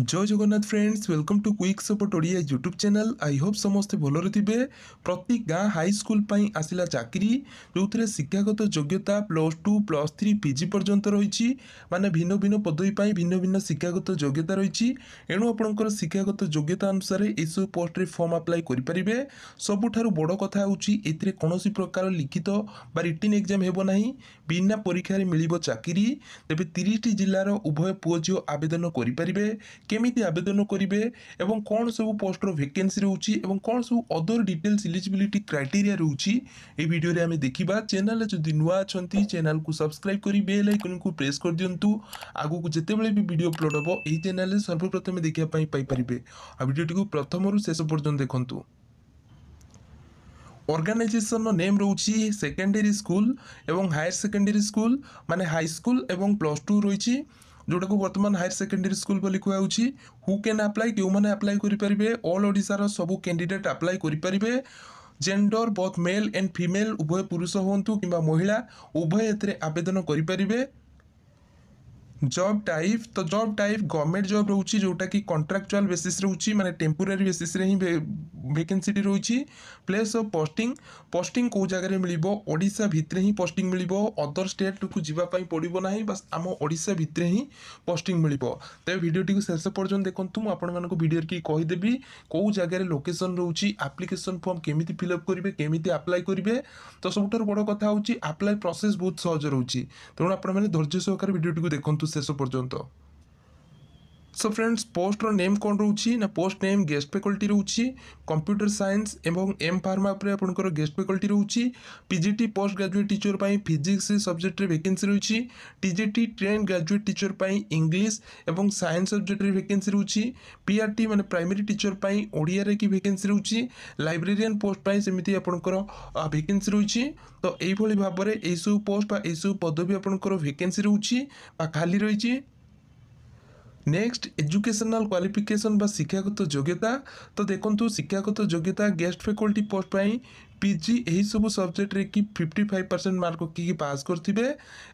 जय Jagannath friends, welcome to quick support Odia YouTube channel. I hope समस्ते भलरे थे। प्रति गाँ हाई स्कूल पाई आसिला चाकरी जो थे शिक्षागत योग्यता +2 +3 पीजी पर्यंत रही माने भिन्न भिन्न पदवी पाई भिन्न भिन्न शिक्षागत योग्यता रही। एणु आपंकर शिक्षागत योग्यता अनुसार यू पोस्ट रे फॉर्म अप्लाई करेंगे। सबुठारु बड़ कथा होची एथिरे कौनसी प्रकार लिखित बा रिटिन एग्जाम हेबो नाही, बिना परीक्षा रे मिलिबो चाकरी। तेबे 30 जिल्लार उभय पुओ झिओ आवेदन करेंगे। केमिति आवेदन करेंगे एवं कौन सब पोस्टर वैकेंसी रोची एवं कौन सब अदर डिटेल्स एलिजिबिलिटी क्राइटेरिया रोची ए वीडियो रे हमें देखिबा। चैनल जदि नुआ अछंती चैनल को सब्सक्राइब करी बेल आइकन को प्रेस कर दियंतु। आगु को जेतेबेले भी वीडियो अपलोड हो एही चैनल रे सर्वप्रथम देखिया पई पाइबे। आ वीडियोटी को प्रथम रु शेष पर्यंत देखंतु। ऑर्गेनाइजेशन नेम रोची सेकेंडरी स्कूल एवं हायर सेकेंडरी स्कूल माने हाई स्कूल एवं +2 रही जोटा को वर्तमान हायर सेकेंडरी स्कूल बोली कहउछि। हु कैन अप्लाई क्यों माने अप्लाई करि परिबे। ऑल ओडिसा रो सब कैंडिडेट अप्लाई करि परिबे। Gender both male and female उभय पुरुष होंतु किंबा महिला उभय एतरे आवेदन करि परिबे। जॉब टाइप तो जॉब टाइप गवर्नमेंट जॉब रोची जोटा कि कॉन्ट्रैक्चुअल बेसिस रोची माने टेम्पोरारी बेसिस रे ही वैकेंसी रोची। प्लेस ऑफ पोस्टिंग पोस्टिंग को जगह रे मिलिबो ओडिसा भितरे ही पोस्टिंग मिलिबो। अदर स्टेट को जीवा पई पड़िबो नाही, बस आम ओडिसा भितरे ही पोस्टिंग मिलिबो। ते वीडियोटी को शेष पर्यंत देखंतु। मु आपण मानको वीडियो की कहि देबी को जगह रे लोकेशन रोची, एप्लिकेशन फॉर्म केमिति फिलअप करिवे, केमिति अप्लाई करिवे। तो सबुठार बड़ कथा होची अप्लाई प्रोसेस बहुत सहज रोची। तेणु आपण माने धैर्य सहकार वीडियोटी को देखंतु शेष पर्यंत। सो फ्रेंड्स पोस्ट नेम कौन रोची ना पोस्ट नेम गेस्ट फैकल्टी रोची। कंप्यूटर साइंस एवं एम फार्मा पर आपनकर गेस्ट फैकल्टी रोची। पीजीटी पोस्ट ग्रेजुएट टीचर पाई फिजिक्स सब्जेक्ट रे वैकेंसी रोची। टीजीटी ट्रेन ग्रेजुएट टीचर पाई इंग्लिश एवं साइंस सब्जेक्ट रे वैकेंसी रोची। पीआरटी माने प्राइमरी टीचर पाई ओडिया रे की वैकेंसी रोची। लाइब्रेरियन पोस्ट पाई सेमिति आपनकर वैकेंसी रोची। तो एई भली भाबरे एई सब पोस्ट बा एई सब पदवी आपनकर वैकेंसी रोची बा खाली रहिची। नेक्स्ट एजुकेशनल क्वालिफिकेशन बा शिक्षागत योग्यता। तो देखो शिक्षागत योग्यता गेस्ट फैकल्टी पोस्ट पाई पीजी यही सब सब्जेक्ट रे कि 55% मार्क की पास करथिबे।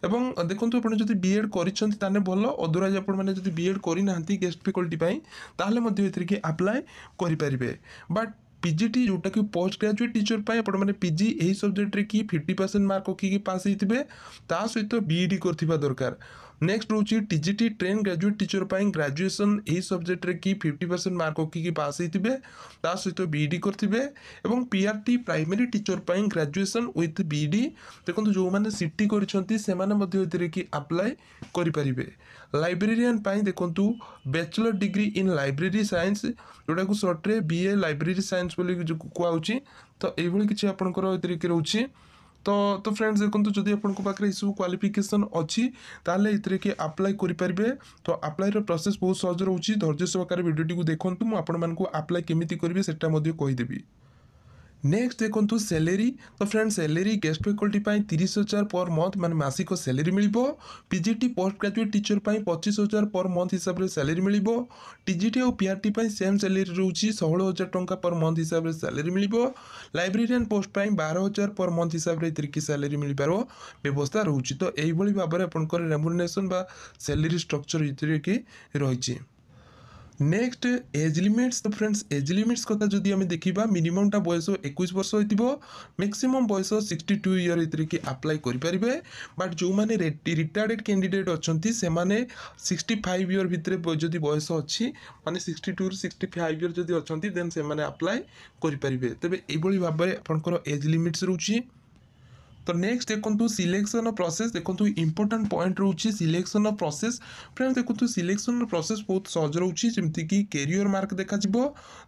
एवं देखो आपण जदि बीएड करिसंती ताने भलो, अदरवाइज आपण माने जदि बीएड करि नाहंती गेस्ट फैकल्टी पाई ताले मध्ये एथरे कि अप्लाई करि परिबे। बट पीजीटी जोटा कि पोस्ट ग्रेजुएट टीचर पाई आपण माने पीजी यही सब्जेक्ट रे कि 50% मार्क की पास होइतिबे, ता सहित बीईडी करथिबा दरकार। नेक्स्ट रोची टीजीटी ट्रेन ग्रेजुएट टीचर पाई ग्रेजुएशन यही सब्जेक्ट रे कि 50% मार्क की पास होइतिबे, ता सहित बीईडी करथिबे। एवं पीआरटी प्राइमरी टीचर पाई ग्रेजुएशन विथ बीईडी। देखंतु जो माने सीटी करिसंती से माने मध्ये एथरे कि अप्लाई करि परिबे। लाइब्रेरियन पाई देखंतु bachelor degree in library science जोटा को शॉर्ट रे बीए लाइब्रेरी साइंस बोली कहउछि। तो एई भली किछि आपनकर एथरे कि रहउछि। तो फ्रेंड्स देखो जदि आपन पाखे सब क्वालिफिकेशन अच्छी ताले इतरे के अप्लाई करि परिबे। तो अप्लाई रो प्रोसेस बहुत सहज रहउछि। धैर्य सहकार वीडियोटी को देखंतु। मु आपन मानकु अप्लाई केमिति करिवे सेटा मध्ये कहि देबी। नेक्स्ट देखो सैलरी। तो फ्रेंड्स सैलरी गेस्ट फैकल्टी 30,000 पर मंथ मान मासिक सैलरी मिलिबो। PGT post graduate teacher 25,000 per month हिसाब से सैलरी मिलिबो। टीजीटी और पीआरटी सेम सैलरी रोची 16,000 टंका पर मंथ हिसाब से सैलरी मिलिबो। लाइब्रेरियन पोस्ट 12,000 पर मंथ हिसाब से तरीके सैलरी मिल पार व्यवस्था रोची। तो यही भाव में आपंकर रेम्युनरेशन बा सैलरी स्ट्रक्चर इतरे के रही। Next as limits. तो फ्रेंड्स एज लिमिट्स कथा जदि आम देखा मिनिमम टा बयस 21 वर्ष हो, मैक्सिमम बयस 62 ईयर इतरे कि अप्लाई करेंगे। बट जो मैंने रिटायर्ड कैंडिडेट अच्छा से 65 ईयर भितर जदि बयस अच्छी माने 62 65 ईयर जदि अच्छा देन से अप्लाई करेंगे। तेज ये भाव में आपंकर एज लिमिट्स रोची। तो नेक्स्ट देखो सिलेक्शन प्रोसेस। देखो इंपोर्टेंट पॉइंट रोची सिलेक्शन प्रोसेस। फ्रेंड्स देखो सिलेक्शन प्रोसेस बहुत सहज रोची। जमती कि कैरियर मार्क देखा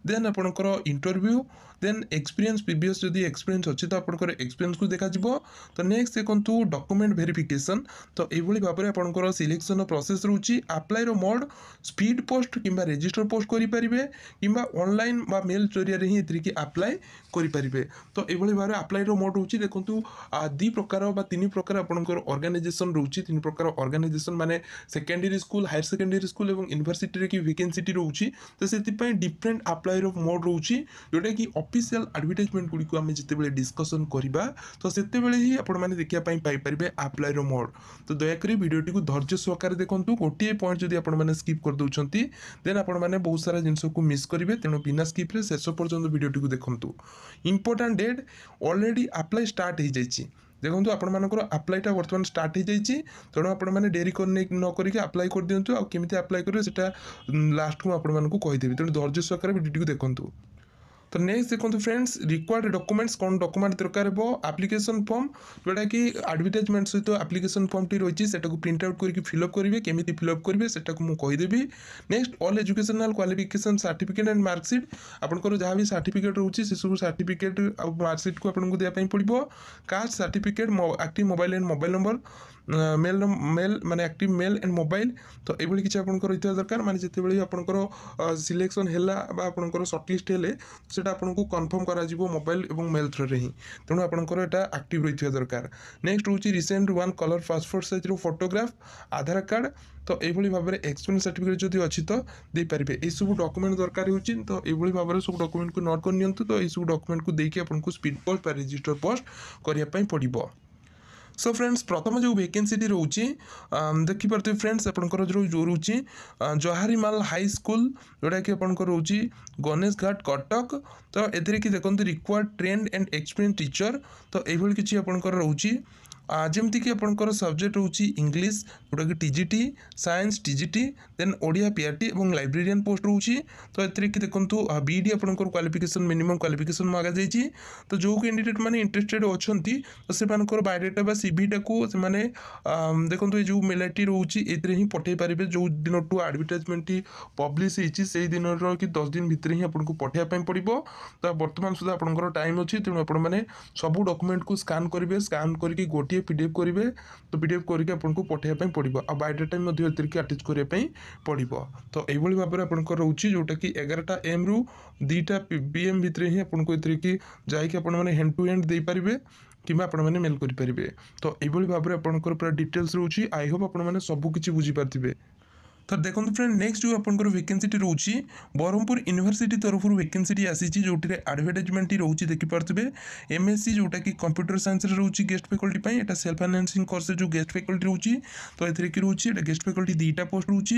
देन आपंकर इंटरव्यू देन एक्सपीरियंस प्रीवियस जदि एक्सपीरियंस अच्छी तो आपंकर एक्सपीरियंस को देखा। तो नेक्स्ट देखो डॉक्यूमेंट वेरिफिकेशन। तो यही भाव में आपंकर सिलेक्शन प्रोसेस रोची। अप्लाई रो मोड स्पीड पोस्ट किंबा रजिस्टर पोस्ट करेंगे किंबा ऑनलाइन बा मेल जरिया ही अप्लाई करेंगे। तो यही भाव में अप्लाई रो मोड रोची। देखो दी प्रकार बा तीन प्रकार आपंकर ऑर्गेनाइजेशन रोचे तीन प्रकार ऑर्गेनाइजेशन माने secondary school higher secondary school और यूनिवर्सिटी की वैकेंसी रोचे तो से डिफरेंट अप्लाई मोड रोचे जोटा कि ऑफिशियल एडवर्टाइजमेंट गुड़ी आम जिते डिस्कसन करवा तो से ही आपने देखापी पाइपर अप्लाई मोड तो दयाकोरी भिडियोटी को धैर्य सहकार देखूँ गोटे पॉइंट जब आपने स्किप कर दूसरी देन आपने बहुत सारा जिनस को मिस करेंगे तेणु बिना स्किप शेष पर्यंत भिडियोटी को देखूँ important date already apply start हो जाइए देखो आपर अप्लाईटा बर्तमान स्टार्ट हो जाइए तेणु आपने डेरी न करके अप्लाई कर दिंतु आमती अप्लाई करेंगे लास्ट को आपको कहीदेवी तेणु धैर्य सहकार भिडियोटी को देखूँ तो नेक्स्ट देखो फ्रेंड्स रिक्वायर्ड डॉक्यूमेंट्स कौन डॉक्यूमेंट दरकार हो एप्लिकेशन फॉर्म जोटा कि एडवर्टाइजमेंट सहित एप्लिकेशन फॉर्म टी रही है प्रिंट आउट करके फिलअप करेंगे केमी फिलअप करेंगे सेटा को कहीदेवी next all educational qualification certificate and marksheet आपंकर जहाँ भी सर्टिफिकेट रोचे से सब सर्टिफिकेट मार्कशीट को आपको देवाई पड़ो caste certificate active mobile and mobile number mail माने एक्टिव मेल एंड मोबाइल तो ये किसी आपंकर रही दरकार माने जिते आपंकर सिलेक्शन है आपंकर सर्टलिस्ट हेले सेटा आपको कन्फर्म करा मोबाइल और मेल थ्रू ही तेणु आपंकर यहाँ एक्टिव रही दरकार नेक्स्ट हूँ recent one colour passport size photograph Aadhaar card तो यही भाव में एक्सपीरियंस सर्टिफिकेट जब अच्छी तो दे पारे ये सब डॉक्यूमेंट दरकार हो तो यही भाव में सब डॉक्यूमेंट को नोट कर नियंतु तो ये सब डॉक्यूमेंट को देके आपको स्पीड पोस्ट बा रजिस्टर पोस्ट करने पड़ो सो फ्रेंड्स प्रथम जो वैकेंसी रोचे देखिपे फ्रेंड्स आपंकर जो रोचे जवाहरीमाल हाई स्कूल जोटा कि आपंकर रोचे गणेश घाट कटक तो ये कि देखो required trend and experience teacher तो यही किसी आपंकर रोचे जमती कि आपंकर सब्जेक्ट रोचे इंग्लीश जोटा कि TGT science TGT then Odia PRT और लाइब्रेरियन पोस्ट रोचे तो ये कि देखो बीडी आपंकर क्वालिफिकेशन मिनिमम क्वालिफिकेशन मागा जाइए तो जो कैंडिडेट मैंने इंटरेस्टेड अच्छा तो से बायोडाटा बा सीवीटा को से देखो ये जो मेल आईडी रोचे ये पठे पारे जो दिन टू एडवर्टाइजमेंट पब्लिश होती दिन कि 10 दिन भितर ही आपको पठाइबा पड़ो तो बर्तमान सुधा आपंकर टाइम अच्छी तेणु आपने सब डॉक्यूमेंट को स्कान करेंगे स्कान करके गोटे पीडीएफ करेंगे तो पीडीएफ करके आपको पठाइबा पड़ो आ बायोडाटा अटैच करने पड़ो तो यही भाव में आपंकर रोचे जोटा कि 11 AM रु 2 PM भितर ही आपको ये जाकि आपने हैंड टू हैंड दे पारे कि आपने मेल करेंगे तो यही भाव में आपंकर पूरा डिटेल्स रोचे आई होप आपने सबकि बुझीपारे तो देखो फ्रेंड नेक्स्ट जो आपंकर वैकेंसी रोचे ब्रह्मपुर यूनिवर्सिटी तरफ वैकेंसी आसी जो एडवर्टाइजमेंट रोचे देखिपे एमएससी जोटा कि कंप्यूटर साइंस रोचे गेस्ट फैकल्टी यहाँ सेल्फ फाइनेंसिंग कोर्स जो गेस्ट फैकल्टी रोचे तो ये कि रोचे गेस्ट फैकल्टी 2टा पोस्ट रोचे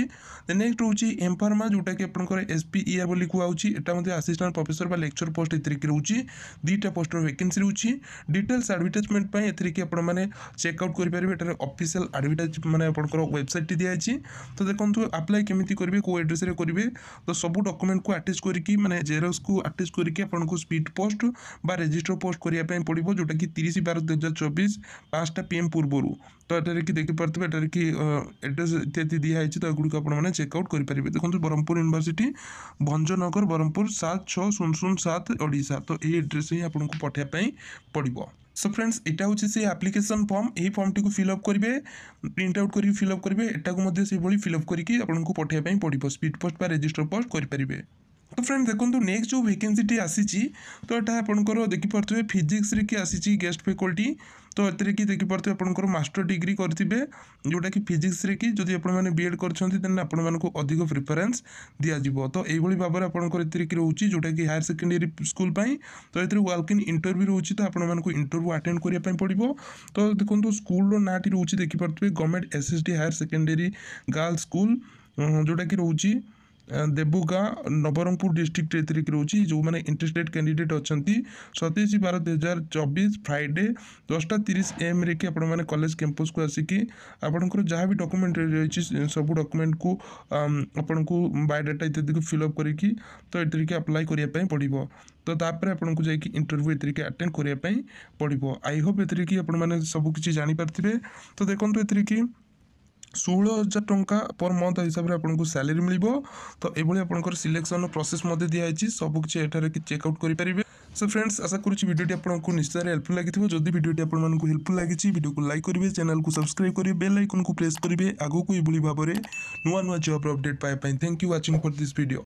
नेक्स्ट रोचे एम फार्मा जोटा कि आपंकर SPER बोली कहूँ असिस्टेंट प्रोफेसर बा लेक्चर पोस्ट ये रोचे 2टा पोस्ट वैकेंसी रोचे डिटेल्स एडवर्टाइजमेंट ये कि आपने चेकआउट करेंगे ऑफिशियल एडवर्टाइज मैंने आपंकर वेबसाइट दिखाई तो देखो अप्लाई केमिति करेंगे को एड्रेस रे करेंगे तो सब डॉक्यूमेंट को अटैच करके माने जेरोक्स को अटैच करके आपको स्पीड पोस्ट बा रजिस्टर पोस्ट करने पड़ो जोटा कि 30/12/2024 5टा PM पूर्व तो ये कि देखिपे ये कि एड्रेस इत्यादि दिखाई तो एगुड़ी आपने चेकआउट करेंगे देखो ब्रह्मपुर यूनिवर्सिटी भंजनगर ब्रह्मपुर 76007 ओडिशा तो ये एड्रेस ही आपको पठाइबा पड़ो सो फ्रेंड्स यहाँ हूँ से एप्लिकेशन फॉर्म यही फॉर्म टी फिलअप करेंगे प्रिंट आउट कर फिलअप करेंगे एटा फिलअप करके आपको पठाइबा पड़ो स्पीड पोस्ट बा रजिस्टर पोस्ट करेंगे तो फ्रेंड देखो नेक्स्ट जो वैकेंसी आसी तो यहाँ आपंकर देखिपे फिजिक्स कि आसी गेस्ट फैकल्टी तो ये कि देखिपे आपंकर मास्टर डिग्री करेंगे जोटा कि फिजिक्स कि जब आपने बीएड करते आपको अधिक प्रिफरेन्स दिज्व तो यही भाव में आपंकर ये रोचे जोटा कि हायर सेकेंडरी स्कूल तो ये वॉक इन इंटरव्यू रोचे तो आपको इंटरव्यू अटेंड करने पड़ो तो देखो स्कूल नाटी रोचे देखिपे government SSD higher secondary girls school जोटा कि रोचे देवगा नवरंगपुर डिस्ट्रिक्ट रोचे जो मैंने इंटरेस्टेड कैंडिडेट अच्छा 27/12/2024 फ्राइडे 10:30 AM रे कि आपने कॉलेज कैंपस को आसिकी आपंकर जहाँ भी डॉक्यूमेंट रही सब डॉक्यूमेंट को आपन को बायोडाटा इत्यादि को फिलअप करके तो ये अप्लाई करने पड़ो तो तापर आपको जाकि इंटरव्यू ये अटेंड करने पड़ो आई होप ये कि आपने सबकि जानीपारे तो देखो ये कि 16,000 टंका पर मंथ हिसाब से आपको सैलरी मिल तो ये आपंकर सिलेक्शन प्रोसेस दिखाई सबकि एठार चेकआउट करेंगे सो फ्रेंड्स आशा करुँच वीडियोटी आपको निश्चय हेल्पफुल लगी जदि वीडियोटी आपको हेल्पफुल लगी वीडियो को लाइक करेंगे चैनल को सब्सक्राइब करेंगे बेल आइकन को प्रेस करेंगे आगू को भाव में नुआ नुआ job update pipe thank you watching for this video.